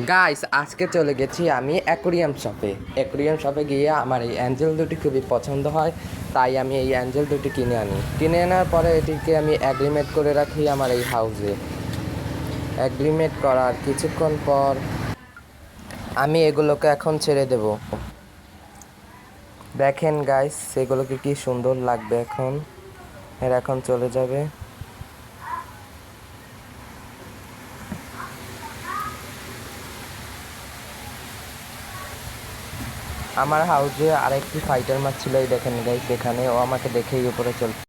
Guys আজকে চলে গেছি আমি অ্যাকোরিয়াম শপে গিয়ে আমার এই অ্যাঞ্জেল দুটি খুবই পছন্দ হয়, তাই আমি এই অ্যাঞ্জেল দুটি কিনে আনার পরে এটিকে আমি অ্যাগ্রিমেট করে রাখি আমার এই হাউসে। অ্যাগ্রিমেট করার কিছুক্ষণ পর আমি এগুলোকে এখন ছেড়ে দেব। দেখেন গাইস সেগুলোকে কি সুন্দর লাগবে, এরা এখন চলে যাবে। আমার হাউসে আরেকটি ফাইটার মাছ ছিল, এই দেখেন গাইস, এখানে ও আমাকে দেখেই উপরে চলে